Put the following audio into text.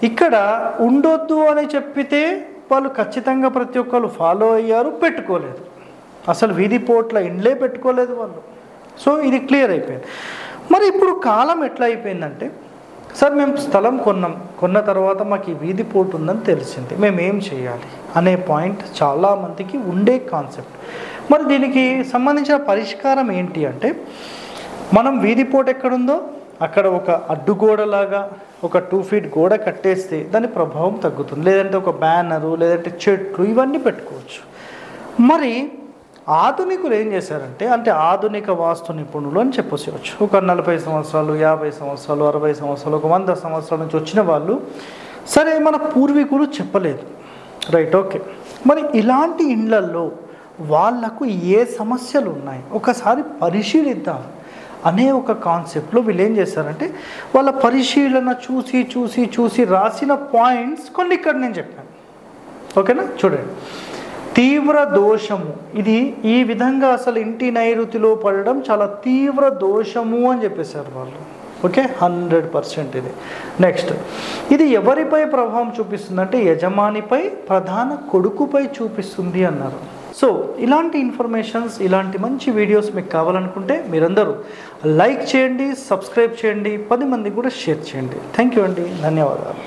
ఇక్కడ ఉండొద్దు అని చెప్పితే వాళ్ళు ఖచ్చితంగా ప్రతి ఒక్కరు ఫాలో అయ్యారు, పెట్టుకోలేదు. అసలు వీధి పోట్ల ఇండ్లే పెట్టుకోలేదు వాళ్ళు. సో ఇది క్లియర్ అయిపోయింది. మరి ఇప్పుడు కాలం ఎట్లా అయిపోయిందంటే, సార్ మేము స్థలం కొన్న తర్వాత మాకు ఈ వీధి పోటు ఉందని తెలిసింది, మేము ఏం చేయాలి అనే పాయింట్ చాలామందికి ఉండే కాన్సెప్ట్. మరి దీనికి సంబంధించిన పరిష్కారం ఏంటి అంటే, మనం వీధి పోటు ఎక్కడుందో అక్కడ ఒక అడ్డుగోడలాగా ఒక 2 feet గోడ కట్టేస్తే దాని ప్రభావం తగ్గుతుంది. లేదంటే ఒక బ్యానరు, లేదంటే చెట్లు, ఇవన్నీ పెట్టుకోవచ్చు. మరి ఆధునికులు ఏం చేశారంటే, అంటే ఆధునిక వాస్తు నిపుణులు అని చెప్పవచ్చు, ఒక 40 సంవత్సరాలు, 50 సంవత్సరాలు, 60 సంవత్సరాలు, ఒక 100 సంవత్సరాల నుంచి వచ్చిన వాళ్ళు, సరే మన పూర్వీకులు చెప్పలేదు, రైట్, ఓకే. మరి ఇలాంటి ఇండ్లల్లో వాళ్లకు ఏ సమస్యలు ఉన్నాయి ఒకసారి పరిశీలిద్దాం అనే ఒక కాన్సెప్ట్లో వీళ్ళు ఏం చేశారంటే, వాళ్ళ పరిశీలన చూసి రాసిన పాయింట్స్ కొన్ని ఇక్కడ నేను చెప్పాను, ఓకేనా. చూడండి, తీవ్ర దోషము, ఇది ఈ విధంగా అసలు ఇంటి నైరుతిలో పడడం చాలా తీవ్ర దోషము అని చెప్పేశారు వాళ్ళు, ఓకే. 100% ఇది. నెక్స్ట్, ఇది ఎవరిపై ప్రభావం చూపిస్తుందంటే యజమానిపై, ప్రధాన కొడుకుపై చూపిస్తుంది అన్నారు. సో ఇలాంటి ఇన్ఫర్మేషన్స్, ఇలాంటి మంచి వీడియోస్ మీకు కావాలనుకుంటే మీరందరూ లైక్ చేయండి, సబ్స్క్రైబ్ చేయండి, 10 మందికి కూడా షేర్ చేయండి. థ్యాంక్ యూ అండి, ధన్యవాదాలు.